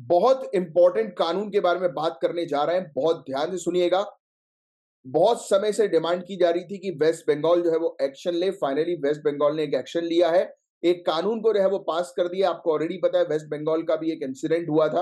बहुत इंपॉर्टेंट कानून के बारे में बात करने जा रहे हैं, बहुत ध्यान से सुनिएगा। बहुत समय से डिमांड की जा रही थी कि वेस्ट बंगाल जो है वो एक्शन ले। फाइनली वेस्ट बंगाल ने एक एक्शन लिया है, एक कानून को जो है वो पास कर दिया। आपको ऑलरेडी पता है वेस्ट बंगाल का भी एक इंसिडेंट हुआ था,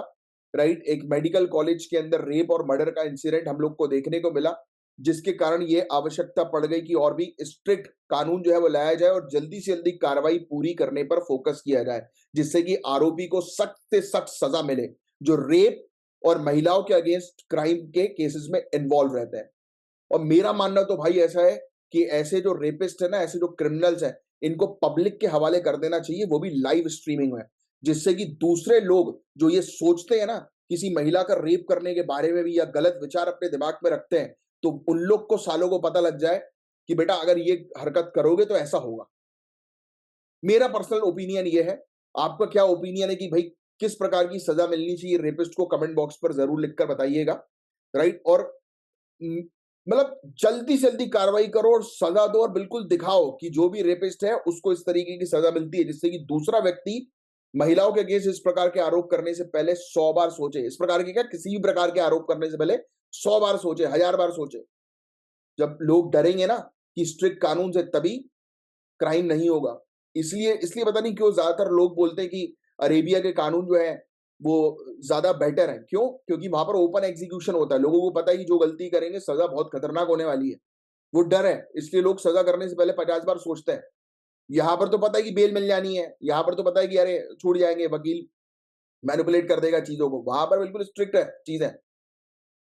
राइट? एक मेडिकल कॉलेज के अंदर रेप और मर्डर का इंसिडेंट हम लोग को देखने को मिला, जिसके कारण ये आवश्यकता पड़ गई कि और भी स्ट्रिक्ट कानून जो है वो लाया जाए और जल्दी से जल्दी कार्रवाई पूरी करने पर फोकस किया जाए, जिससे कि आरोपी को सख्त से सख्त सजा मिले जो रेप और महिलाओं के अगेंस्ट क्राइम के केसेस में इन्वॉल्व रहते हैं। और मेरा मानना तो भाई ऐसा है कि ऐसे जो रेपिस्ट है ना, ऐसे जो क्रिमिनल्स हैं, इनको पब्लिक के हवाले कर देना चाहिए, वो भी लाइव स्ट्रीमिंग में, जिससे कि दूसरे लोग जो ये सोचते हैं ना किसी महिला का रेप करने के बारे में भी या गलत विचार अपने दिमाग में रखते हैं, तो उन लोग को सालों को पता लग जाए कि बेटा अगर ये हरकत करोगे तो ऐसा होगा। मेरा पर्सनल ओपिनियन ये है। आपका क्या ओपिनियन है कि भाई किस प्रकार की सजा मिलनी चाहिए रेपिस्ट को? कमेंट बॉक्स पर जरूर लिखकर बताइएगा, राइट? और म, मतलब जल्दी से जल्दी कार्रवाई करो और सजा दो और बिल्कुल दिखाओ कि जो भी रेपिस्ट है उसको इस तरीके की सजा मिलती है, जिससे कि दूसरा व्यक्ति महिलाओं के अगेंस्ट इस प्रकार के आरोप करने से पहले 100 बार सोचे। इस प्रकार के क्या, किसी भी प्रकार के आरोप करने से पहले 100 बार सोचे, 1000 बार सोचे। जब लोग डरेंगे ना कि स्ट्रिक्ट कानून से, तभी क्राइम नहीं होगा। इसलिए इसलिए पता नहीं क्यों ज्यादातर लोग बोलते हैं कि अरेबिया के कानून जो है वो ज्यादा बेटर है। क्यों? क्योंकि वहां पर ओपन एग्जीक्यूशन होता है, लोगों को पता है कि जो गलती करेंगे सजा बहुत खतरनाक होने वाली है। वो डर है, इसलिए लोग सजा करने से पहले 50 बार सोचते हैं। यहाँ पर तो पता है कि बेल मिल जानी है, यहाँ पर तो पता है कि अरे छूट जाएंगे, वकील मैनिपुलेट कर देगा चीजों को। वहां पर बिल्कुल स्ट्रिक्ट है चीजें।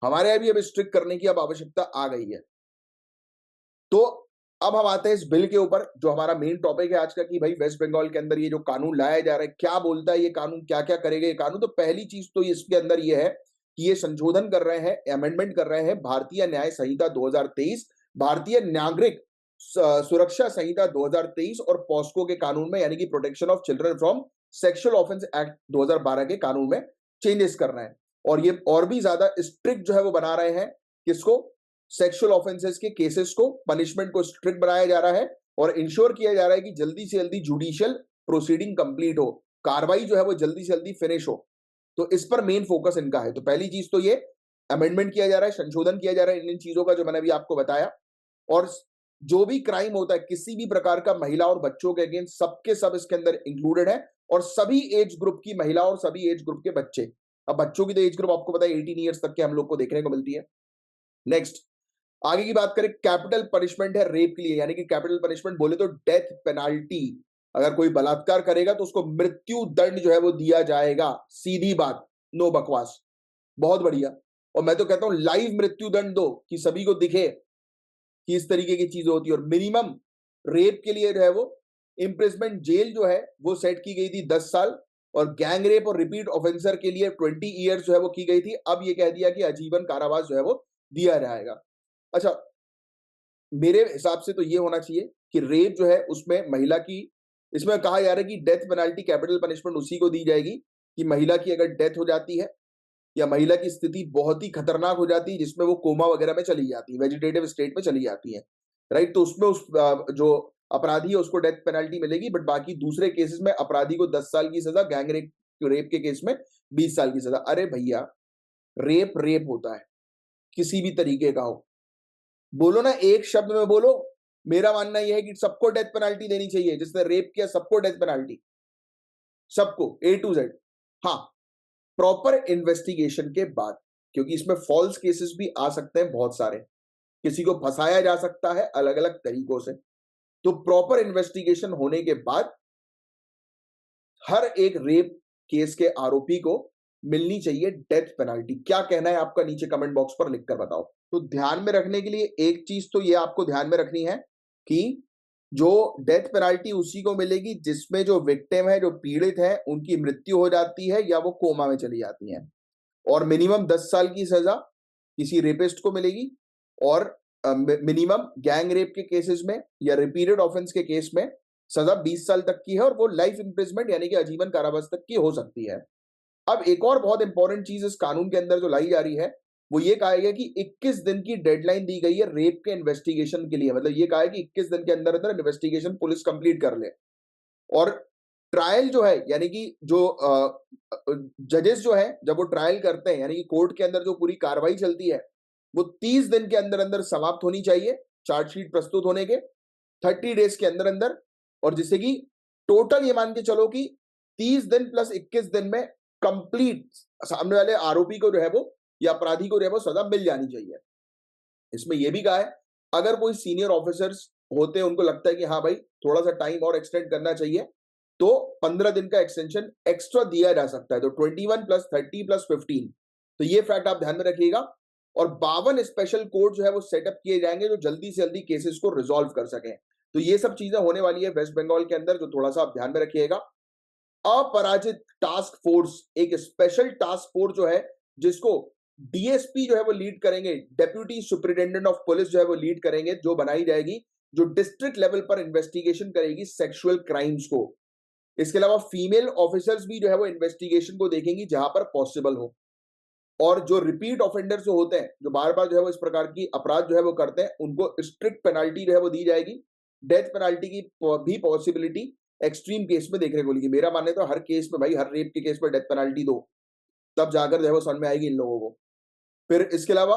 हमारे यहाँ भी अब स्ट्रिक्ट करने की अब आवश्यकता आ गई है। तो अब हम आते हैं इस बिल के ऊपर, जो हमारा मेन टॉपिक है आज का, कि भाई वेस्ट बंगाल के अंदर ये जो कानून लाया जा रहा है, क्या बोलता है ये कानून, क्या क्या करेगा ये कानून। तो पहली चीज तो इसके अंदर ये है कि ये संशोधन कर रहे हैं, अमेंडमेंट कर रहे हैं भारतीय न्याय संहिता 2023, भारतीय नागरिक सुरक्षा संहिता 2023 और पॉस्को के कानून में, यानी कि protection of children from sexual offence act 2012 के कानून में चेंजेस कर रहे हैं। और ये और भी ज्यादा स्ट्रिक्ट जो है वो बना रहे हैं। किसको? सेक्सुअल ऑफेंसेस के केसेस को, पनिशमेंट को स्ट्रिक्ट बनाया जा रहा है और इंश्योर किया जा रहा है कि जल्दी से जल्दी जुडिशियल प्रोसीडिंग कंप्लीट हो, कार्रवाई जो है वो जल्दी से जल्दी फिनिश हो। तो इस पर मेन फोकस इनका है। तो पहली चीज तो ये अमेंडमेंट किया जा रहा है, संशोधन किया जा रहा है इन चीजों का जो मैंने अभी आपको बताया। और जो भी क्राइम होता है किसी भी प्रकार का महिला और बच्चों के अगेंस्ट, सबके सब इसके अंदर इंक्लूडेड है, और सभी एज ग्रुप की महिला और सभी एज ग्रुप के बच्चे। अब बच्चों की तो एज ग्रुप आपको पता है 18 ईयर्स तक के हम लोग को देखने को मिलती है। नेक्स्ट, आगे की बात करें, कैपिटल पनिशमेंट है रेप के लिए, यानी कि कैपिटल पनिशमेंट बोले तो डेथ पेनाल्टी। अगर कोई बलात्कार करेगा तो उसको मृत्यु दंड जो है वो दिया जाएगा। सीधी बात, नो बकवास। बहुत बढ़िया। और मैं तो कहता हूं लाइव मृत्यु दंड दो कि सभी को दिखे कि इस तरीके की चीजें होती है। और मिनिमम रेप के लिए जो है वो इम्प्रिजमेंट जेल जो है वो सेट की गई थी 10 साल, और गैंग रेप और रिपीट ऑफेंसर के लिए 20 ईयर्स जो है वो की गई थी। अब ये कह दिया कि आजीवन कारावास जो है वो दिया जाएगा। अच्छा, मेरे हिसाब से तो ये होना चाहिए कि रेप जो है उसमें महिला की, इसमें कहा जा रहा है कि डेथ पेनल्टी, कैपिटल पनिशमेंट उसी को दी जाएगी कि महिला की अगर डेथ हो जाती है या महिला की स्थिति बहुत ही खतरनाक हो जाती है, जिसमें वो कोमा वगैरह में चली जाती है, वेजिटेटिव स्टेट में चली जाती है, राइट? तो उसमें उस जो अपराधी है उसको डेथ पेनल्टी मिलेगी। बट बाकी दूसरे केसेस में अपराधी को 10 साल की सजा, गैंग रेप के केस में 20 साल की सजा। अरे भैया, रेप रेप होता है, किसी भी तरीके का हो। बोलो ना, एक शब्द में बोलो। मेरा मानना यह है कि सबको डेथ पेनल्टी देनी चाहिए, जिसने रेप किया सबको डेथ पेनल्टी, सबको A to Z। हाँ, प्रॉपर इन्वेस्टिगेशन के बाद, क्योंकि इसमें फॉल्स केसेस भी आ सकते हैं बहुत सारे, किसी को फंसाया जा सकता है अलग अलग तरीकों से। तो प्रॉपर इन्वेस्टिगेशन होने के बाद हर एक रेप केस के आरोपी को मिलनी चाहिए डेथ पेनल्टी। क्या कहना है आपका? नीचे कमेंट बॉक्स पर लिखकर बताओ। तो ध्यान में रखने के लिए एक चीज तो ये आपको ध्यान में रखनी है कि जो डेथ पेनल्टी उसी को मिलेगी जिसमें जो विक्टिम है, जो पीड़ित है, उनकी मृत्यु हो जाती है या वो कोमा में चली जाती है। और मिनिमम 10 साल की सजा किसी रेपिस्ट को मिलेगी, और मिनिमम गैंग रेप के केसेस में या रिपीटेड ऑफेंस के केस में सजा 20 साल तक की है, और वो लाइफ इंप्रिजमेंट यानी कि आजीवन कारावास तक की हो सकती है। अब एक और बहुत इंपॉर्टेंट चीज इस कानून के अंदर जो लाई जा रही है, वो ये कहा गया कि 21 दिन की डेडलाइन दी गई है रेप के इन्वेस्टिगेशन के लिए। मतलब ये कहा है कि 21 दिन के अंदर अंदर इन्वेस्टिगेशन पुलिस कंप्लीट कर ले। और ट्रायल जो है, यानी कि जो जजेस जो है जब वो ट्रायल करते हैं, यानी कि कोर्ट के अंदर जो पूरी कार्रवाई चलती है, वो 30 दिन के अंदर अंदर समाप्त होनी चाहिए, चार्जशीट प्रस्तुत होने के 30 डेज के अंदर अंदर। और जिससे कि टोटल ये मान के चलो कि 30 दिन प्लस 21 दिन में कंप्लीट सामने वाले आरोपी को जो है वो या अपराधी को जो है वो सजा मिल जानी चाहिए। इसमें यह भी कहा है, अगर कोई सीनियर ऑफिसर्स होते हैं, उनको लगता है कि हाँ भाई थोड़ा सा टाइम और एक्सटेंड करना चाहिए, तो 15 दिन का एक्सटेंशन एक्स्ट्रा दिया जा सकता है। तो 21 प्लस 30 प्लस 15, तो ये फैक्ट आप ध्यान में रखिएगा। और 52 स्पेशल कोर्ट जो है वो सेटअप किए जाएंगे जो जल्दी से जल्दी केसेस को रिजॉल्व कर सकें। तो ये सब चीजें होने वाली है वेस्ट बंगाल के अंदर, जो थोड़ा सा आप ध्यान में रखिएगा। अपराजित टास्क फोर्स, एक स्पेशल टास्क फोर्स जो है जिसको डीएसपी जो है वो लीड करेंगे, डेप्यूटी सुपरिटेंडेंट ऑफ पुलिस जो है वो लीड करेंगे, जो बनाई जाएगी, जो डिस्ट्रिक्ट लेवल पर इन्वेस्टिगेशन करेगी सेक्सुअल क्राइम्स को। इसके अलावा फीमेल ऑफिसर्स भी जो है वो इन्वेस्टिगेशन को देखेंगी जहां पर पॉसिबल हो। और जो रिपीट ऑफेंडर्स जो होते हैं, जो बार बार जो है वो इस प्रकार की अपराध जो है वो करते हैं, उनको स्ट्रिक्ट पेनाल्टी जो है वो दी जाएगी। डेथ पेनाल्टी की भी पॉसिबिलिटी एक्सट्रीम केस में देखने को मिलेगी। मेरा मानना है तो हर केस में भाई, हर रेप के केस में डेथ पेनाल्टी दो, तब जाकर जो है वो समझ में आएगी इन लोगों को। फिर इसके अलावा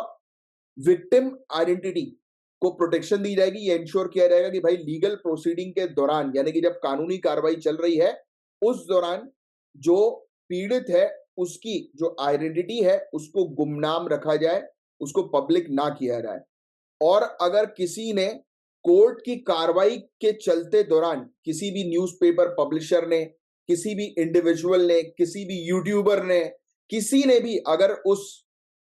विक्टिम आइडेंटिटी को प्रोटेक्शन दी जाएगी। ये इंश्योर किया जाएगा कि भाई लीगल प्रोसीडिंग के दौरान, यानी कि जब कानूनी कार्रवाई चल रही है उस दौरान, जो पीड़ित है उसकी जो आइडेंटिटी है उसको गुमनाम रखा जाए, उसको पब्लिक ना किया जाए। और अगर किसी ने कोर्ट की कार्रवाई के चलते दौरान, किसी भी न्यूज़पेपर पब्लिशर ने, किसी भी इंडिविजुअल ने, किसी भी यूट्यूबर ने, किसी ने भी अगर उस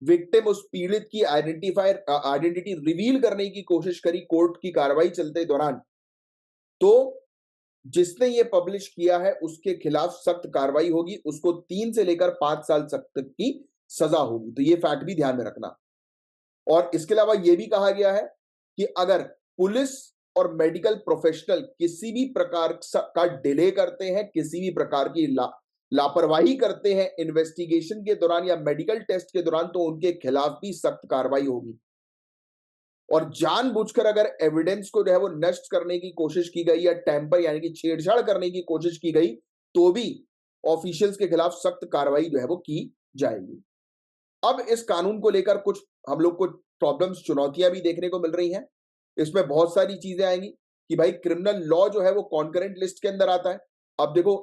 विक्टिम, उस पीड़ित की आइडेंटिटी रिवील करने की कोशिश करी कोर्ट की कार्रवाई चलते दौरान, तो जिसने ये पब्लिश किया है उसके खिलाफ सख्त कार्रवाई होगी, उसको 3 से लेकर 5 साल तक की सजा होगी। तो ये फैक्ट भी ध्यान में रखना। और इसके अलावा यह भी कहा गया है कि अगर पुलिस और मेडिकल प्रोफेशनल किसी भी प्रकार का डिले करते हैं, किसी भी प्रकार की लापरवाही करते हैं इन्वेस्टिगेशन के दौरान या मेडिकल टेस्ट के दौरान, तो उनके खिलाफ भी सख्त कार्रवाई होगी। और जानबूझकर अगर एविडेंस को जो है वो नष्ट करने की कोशिश की गई या टेम्पर यानी कि छेड़छाड़ करने की कोशिश की गई, तो भी ऑफिशियल्स के खिलाफ सख्त कार्रवाई जो है वो की जाएगी। अब इस कानून को लेकर कुछ हम लोग को प्रॉब्लम्स, चुनौतियां भी देखने को मिल रही हैं। इसमें बहुत सारी चीजें आएंगी कि भाई क्रिमिनल लॉ जो है वो कॉन्करेंट लिस्ट के अंदर आता है। अब देखो,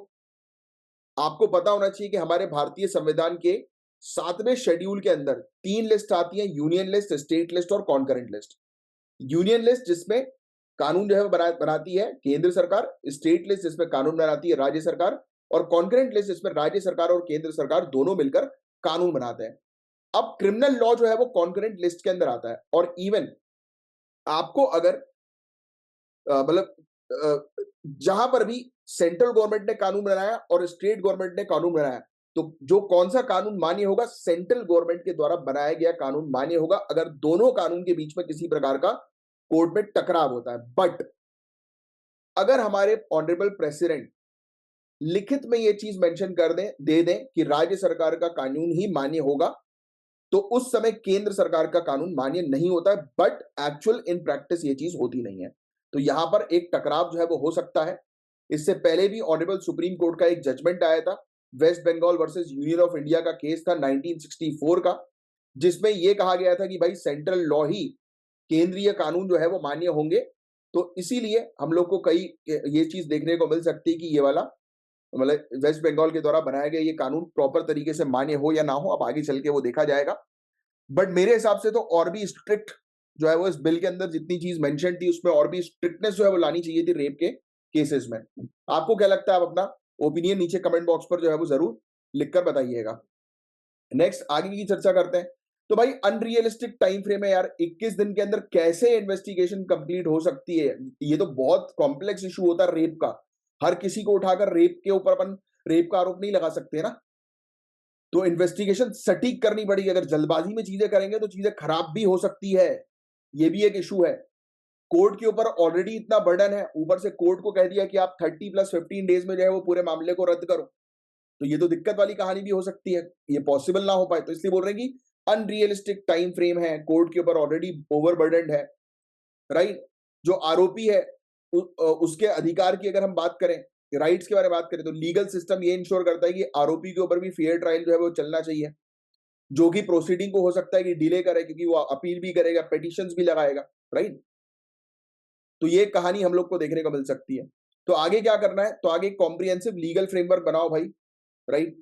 आपको पता होना चाहिए कि हमारे भारतीय संविधान के 7वें शेड्यूल के अंदर 3 लिस्ट आती है, यूनियन लिस्ट, स्टेट लिस्ट और कॉन्करेंट लिस्ट। यूनियन लिस्ट जिसमें कानून जो है बनाती है केंद्र सरकार, स्टेट लिस्ट जिसमें कानून बनाती है राज्य सरकार, और कॉन्करेंट लिस्ट जिसमें राज्य सरकार और केंद्र सरकार दोनों मिलकर कानून बनाते हैं। अब क्रिमिनल लॉ जो है वो कॉन्करेंट लिस्ट के अंदर आता है। और इवन आपको अगर मतलब जहां पर भी सेंट्रल गवर्नमेंट ने कानून बनाया और स्टेट गवर्नमेंट ने कानून बनाया, तो जो कौन सा कानून मान्य होगा, सेंट्रल गवर्नमेंट के द्वारा बनाया गया कानून मान्य होगा अगर दोनों कानून के बीच में किसी प्रकार का कोर्ट में टकराव होता है। बट अगर हमारे ऑनरेबल प्रेसिडेंट लिखित में यह चीज मेंशन कर दें, दे दें कि राज्य सरकार का कानून ही मान्य होगा, तो उस समय केंद्र सरकार का कानून मान्य नहीं होता है। बट एक्चुअल इन प्रैक्टिस ये चीज होती नहीं है। तो यहां पर एक टकराव जो है वो हो सकता है। इससे पहले भी ऑनरेबल सुप्रीम कोर्ट का एक जजमेंट आया था, West Bengal versus Union of India का केस था 1964 का, जिसमें यह कहा गया था कि भाई सेंट्रल लॉ ही केंद्रीय कानून जो है वो मान्य होंगे। तो इसीलिए हम लोग को कई ये चीज देखने को मिल सकती है कि ये वाला मतलब वेस्ट बंगाल के द्वारा बनाया गया ये कानून प्रॉपर तरीके से मान्य हो या ना हो, अब आगे चल के वो देखा जाएगा। बट मेरे हिसाब से तो और भी स्ट्रिक्ट जो है वो इस बिल के अंदर जितनी चीज मेंशन थी उसमें और भी स्ट्रिक्टनेस जो है वो लानी चाहिए थी रेप के केसेस में। आपको क्या लगता है? आप अपना ओपिनियन नीचे कमेंट बॉक्स पर जो है वो जरूर लिखकर बताइएगा। नेक्स्ट आगे की चर्चा करते हैं। तो भाई अनरियलिस्टिक टाइम फ्रेम है यार, 21 दिन के अंदर कैसे इन्वेस्टिगेशन कंप्लीट हो सकती है? ये तो बहुत कॉम्प्लेक्स इशू होता है रेप का। हर किसी को उठाकर रेप के ऊपर अपन रेप का आरोप नहीं लगा सकते ना। तो इन्वेस्टिगेशन सटीक करनी पड़ेगी। अगर जल्दबाजी में चीजें करेंगे तो चीजें खराब भी हो सकती है। ये भी एक इशू है। कोर्ट के ऊपर ऑलरेडी इतना बर्डन है, ऊपर से कोर्ट को कह दिया कि आप 30 प्लस 15 डेज में जो है वो पूरे मामले को रद्द करो, तो ये तो दिक्कत वाली कहानी भी हो सकती है, ये पॉसिबल ना हो पाए। तो इसलिए बोल रहे हैं कि अनरियलिस्टिक टाइम फ्रेम है, कोर्ट के ऊपर ऑलरेडी ओवरबर्डन्ड है, राइट। जो आरोपी है उसके अधिकार की अगर हम बात करें, राइट्स के बारे में बात करें तो लीगल सिस्टम ये इंश्योर करता है कि आरोपी के ऊपर भी फेयर ट्रायल जो है वो चलना चाहिए, जो कि प्रोसीडिंग को हो सकता है कि डिले करे क्योंकि वो अपील भी करेगा, पिटिशंस भी लगाएगा, राइट? तो ये कहानी हम लोग को देखने को मिल सकती है। तो आगे क्या करना है? तो आगे कॉम्प्रिहेंसिव लीगल फ्रेमवर्क बनाओ भाई, राइट?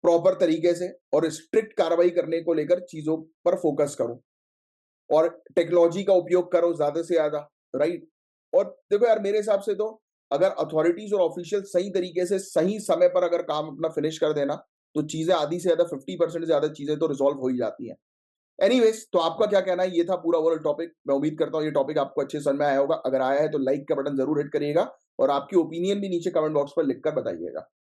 प्रॉपर तरीके से और स्ट्रिक्ट कार्रवाई करने को लेकर चीजों पर फोकस करो और टेक्नोलॉजी का उपयोग करो ज्यादा से ज्यादा, राइट? और देखो यार, मेरे हिसाब से तो अगर अथॉरिटीज और ऑफिशियल सही तरीके से सही समय पर अगर काम अपना फिनिश कर देना, तो चीजें आधी से ज्यादा 50% से ज्यादा चीजें तो रिजॉल्व हो ही जाती हैं। एनीवेज, तो आपका क्या कहना है? ये था पूरा ओवरऑल टॉपिक। मैं उम्मीद करता हूँ ये टॉपिक आपको अच्छे समझ में आया होगा। अगर आया है तो लाइक का बटन जरूर हिट करिएगा और आपकी ओपिनियन भी नीचे कमेंट बॉक्स पर लिखकर बताइएगा।